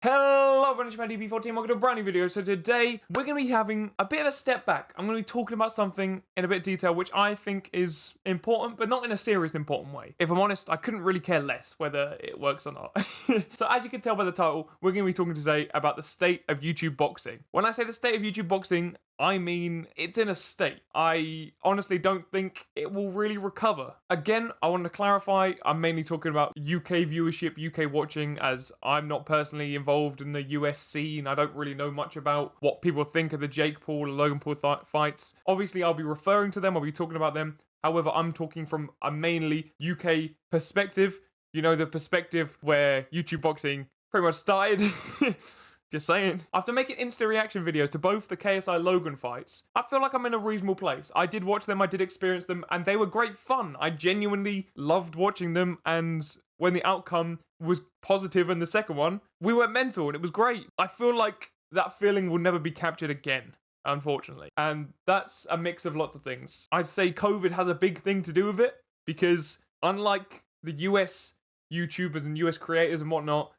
Hello everyone, it's my DB14, welcome to a brand new video. So today, we're going to be having a bit of a step back. I'm going to be talking about something in a bit of detail, which I think is important, but not in a serious important way. If I'm honest, I couldn't really care less whether it works or not. So as you can tell by the title, we're going to be talking today about the state of YouTube boxing. When I say the state of YouTube boxing, I mean, it's in a state. I honestly don't think it will really recover. Again, I want to clarify, I'm mainly talking about UK viewership, UK watching, as I'm not personally involved in the US scene. I don't really know much about what people think of the Jake Paul and Logan Paul fights. Obviously, I'll be referring to them, I'll be talking about them. However, I'm talking from a mainly UK perspective. You know, the perspective where YouTube boxing pretty much started. Just saying. After making instant reaction videos to both the KSI Logan fights, I feel like I'm in a reasonable place. I did watch them, I did experience them, and they were great fun. I genuinely loved watching them, and when the outcome was positive in the second one, we went mental, and it was great. I feel like that feeling will never be captured again, unfortunately. And that's a mix of lots of things. I'd say COVID has a big thing to do with it, because unlike the US YouTubers and US creators and whatnot,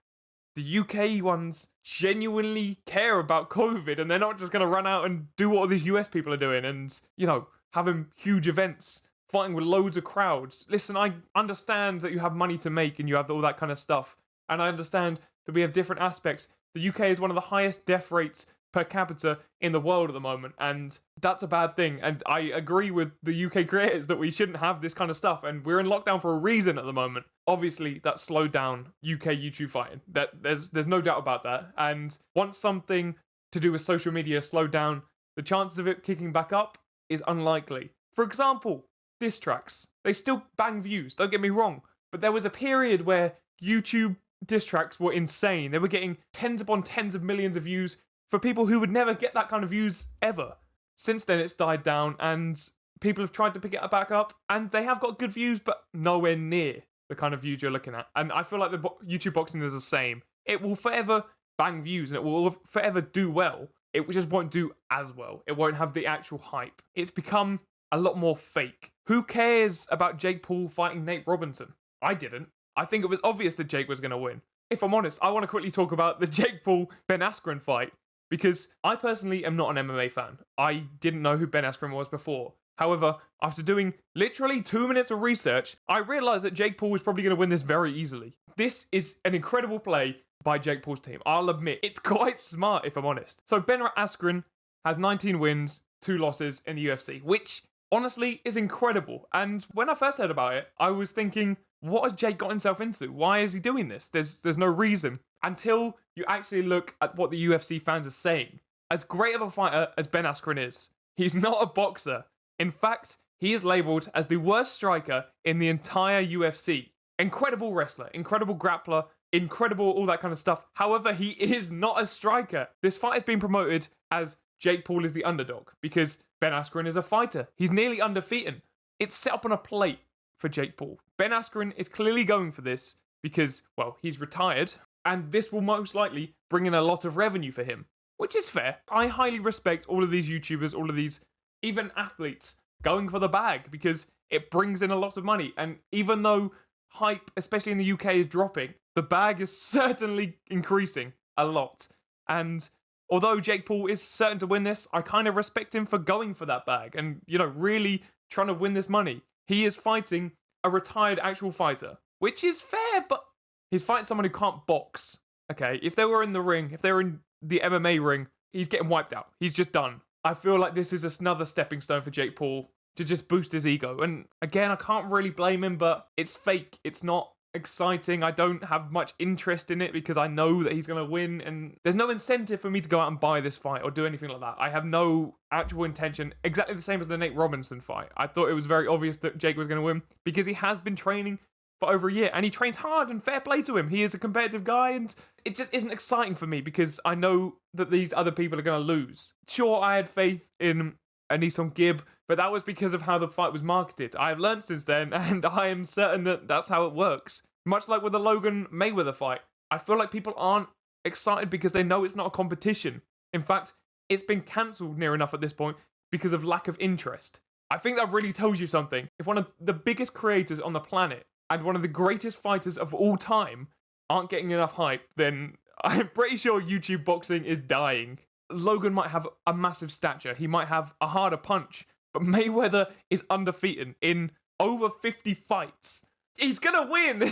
the UK ones genuinely care about COVID, and they're not just going to run out and do what all these US people are doing and, you know, having huge events, fighting with loads of crowds. Listen, I understand that you have money to make and you have all that kind of stuff, and I understand that we have different aspects. The UK is one of the highest death rates per capita in the world at the moment, and that's a bad thing. And I agree with the UK creators that we shouldn't have this kind of stuff, and we're in lockdown for a reason at the moment. Obviously, that slowed down UK YouTube fighting. There's no doubt about that. And once something to do with social media slowed down, the chances of it kicking back up is unlikely. For example, diss tracks. They still bang views, don't get me wrong, but there was a period where YouTube diss tracks were insane. They were getting tens upon tens of millions of views for people who would never get that kind of views ever. Since then, it's died down, and people have tried to pick it back up, and they have got good views, but nowhere near the kind of views you're looking at. And I feel like the YouTube boxing is the same. It will forever bang views, and it will forever do well. It just won't do as well. It won't have the actual hype. It's become a lot more fake. Who cares about Jake Paul fighting Nate Robinson? I didn't. I think it was obvious that Jake was going to win. If I'm honest, I want to quickly talk about the Jake Paul-Ben Askren fight, because I personally am not an MMA fan. I didn't know who Ben Askren was before. However, after doing literally 2 minutes of research, I realized that Jake Paul was probably going to win this very easily. This is an incredible play by Jake Paul's team. I'll admit, it's quite smart if I'm honest. So Ben Askren has 19 wins, 2 losses in the UFC, which honestly is incredible. And when I first heard about it, I was thinking, what has Jake got himself into? Why is he doing this? There's no reason. Until you actually look at what the UFC fans are saying. As great of a fighter as Ben Askren is, he's not a boxer. In fact, he is labelled as the worst striker in the entire UFC. Incredible wrestler, incredible grappler, incredible all that kind of stuff. However, he is not a striker. This fight has been promoted as Jake Paul is the underdog because Ben Askren is a fighter. He's nearly undefeated. It's set up on a plate for Jake Paul. Ben Askren is clearly going for this because, well, he's retired, and this will most likely bring in a lot of revenue for him, which is fair. I highly respect all of these YouTubers, all of these even athletes going for the bag because it brings in a lot of money. And even though hype, especially in the UK, is dropping, the bag is certainly increasing a lot. And although Jake Paul is certain to win this, I kind of respect him for going for that bag and, you know, really trying to win this money. He is fighting a retired actual fighter, which is fair, but he's fighting someone who can't box. Okay, if they were in the ring, if they were in the MMA ring, he's getting wiped out. He's just done. I feel like this is another stepping stone for Jake Paul to just boost his ego. And again, I can't really blame him, but it's fake. It's not exciting. I don't have much interest in it because I know that he's going to win, and there's no incentive for me to go out and buy this fight or do anything like that. I have no actual intention, exactly the same as the Nate Robinson fight. I thought it was very obvious that Jake was going to win because he has been training for over a year, and he trains hard, and fair play to him. He is a competitive guy, and it just isn't exciting for me because I know that these other people are going to lose. Sure, I had faith in Anison Gibb, but that was because of how the fight was marketed. I have learned since then, and I am certain that that's how it works. Much like with the Logan Mayweather fight, I feel like people aren't excited because they know it's not a competition. In fact, it's been cancelled near enough at this point because of lack of interest. I think that really tells you something. If one of the biggest creators on the planet and one of the greatest fighters of all time aren't getting enough hype, then I'm pretty sure YouTube boxing is dying. Logan might have a massive stature. He might have a harder punch. But Mayweather is undefeated in over 50 fights. He's gonna win!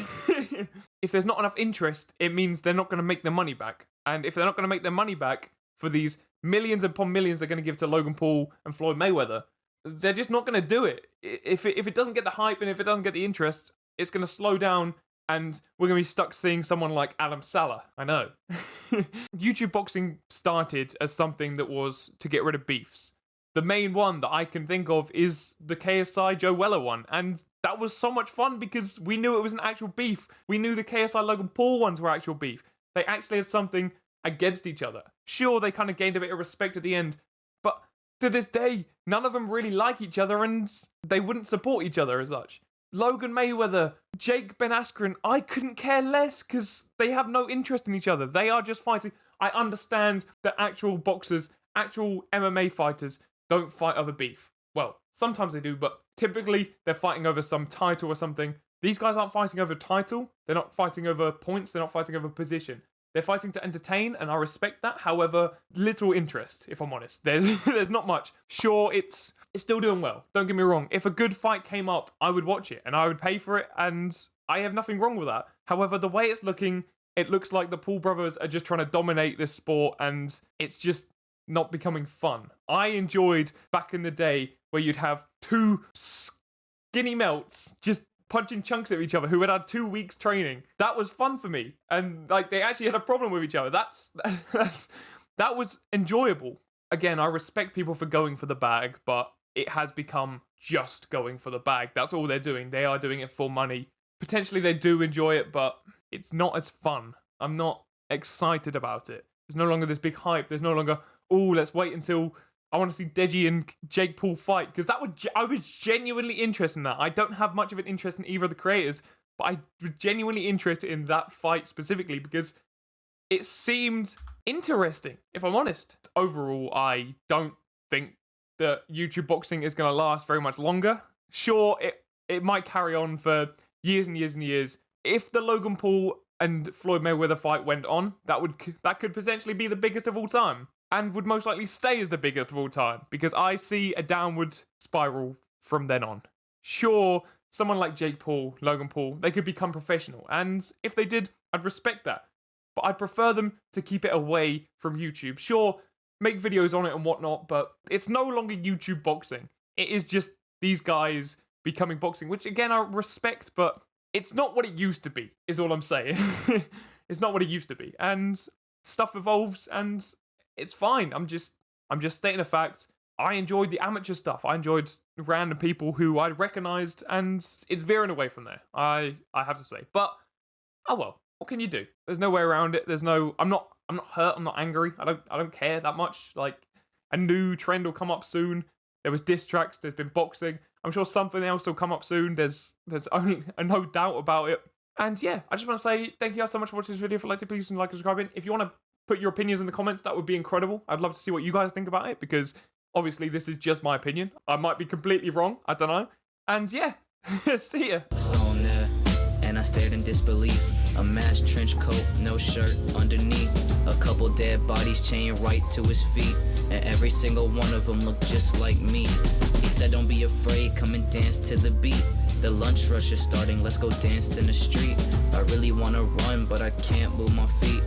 If there's not enough interest, it means they're not gonna make their money back. And if they're not gonna make their money back for these millions upon millions they're gonna give to Logan Paul and Floyd Mayweather, they're just not gonna do it. If it doesn't get the hype and if it doesn't get the interest, it's gonna slow down and we're gonna be stuck seeing someone like Adam Salah. I know. YouTube boxing started as something that was to get rid of beefs. The main one that I can think of is the KSI Joe Weller one. And that was so much fun because we knew it was an actual beef. We knew the KSI Logan Paul ones were actual beef. They actually had something against each other. Sure, they kind of gained a bit of respect at the end, but to this day, none of them really like each other and they wouldn't support each other as such. Logan Mayweather, Jake Ben Askren, I couldn't care less because they have no interest in each other. They are just fighting. I understand that actual boxers, actual MMA fighters, don't fight over beef. Well, sometimes they do, but typically they're fighting over some title or something. These guys aren't fighting over title. They're not fighting over points. They're not fighting over position. They're fighting to entertain, and I respect that. However, little interest, if I'm honest. There's not much. Sure, it's still doing well. Don't get me wrong. If a good fight came up, I would watch it, and I would pay for it, and I have nothing wrong with that. However, the way it's looking, it looks like the Paul brothers are just trying to dominate this sport, and it's just not becoming fun. I enjoyed back in the day where you'd have two skinny melts just punching chunks at each other who had 2 weeks training. That was fun for me. And like they actually had a problem with each other. That was enjoyable. Again, I respect people for going for the bag, but it has become just going for the bag. That's all they're doing. They are doing it for money. Potentially they do enjoy it, but it's not as fun. I'm not excited about it. There's no longer this big hype. There's no longer, oh, let's wait until I want to see Deji and Jake Paul fight, because I was genuinely interested in that. I don't have much of an interest in either of the creators, but I was genuinely interested in that fight specifically because it seemed interesting, if I'm honest. Overall, I don't think that YouTube boxing is going to last very much longer. Sure, it might carry on for years and years and years. If the Logan Paul and Floyd Mayweather fight went on, that could potentially be the biggest of all time. And would most likely stay as the biggest of all time, because I see a downward spiral from then on. Sure, someone like Jake Paul, Logan Paul, they could become professional, and if they did, I'd respect that. But I'd prefer them to keep it away from YouTube. Sure, make videos on it and whatnot, but it's no longer YouTube boxing. It is just these guys becoming boxing, which again, I respect, but it's not what it used to be, is all I'm saying. It's not what it used to be, and stuff evolves, and it's fine. I'm just stating a fact. I enjoyed the amateur stuff. I enjoyed random people who I recognized, and it's veering away from there. I have to say. But oh well, what can you do? There's no way around it. I'm not hurt. I'm not angry. I don't care that much. Like, a new trend will come up soon. There was diss tracks. There's been boxing. I'm sure something else will come up soon. There's only no doubt about it. And yeah, I just want to say thank you guys so much for watching this video. If you'd like to, please like and subscribe. If you want to put your opinions in the comments, that would be incredible. I'd love to see what you guys think about it, because obviously this is just my opinion. I might be completely wrong. I don't know. And yeah, see ya. On there, and I stared in disbelief. A masked trench coat, no shirt underneath. A couple dead bodies chained right to his feet, and every single one of them looked just like me. He said, don't be afraid, come and dance to the beat. The lunch rush is starting, let's go dance in the street. I really wanna run, but I can't move my feet.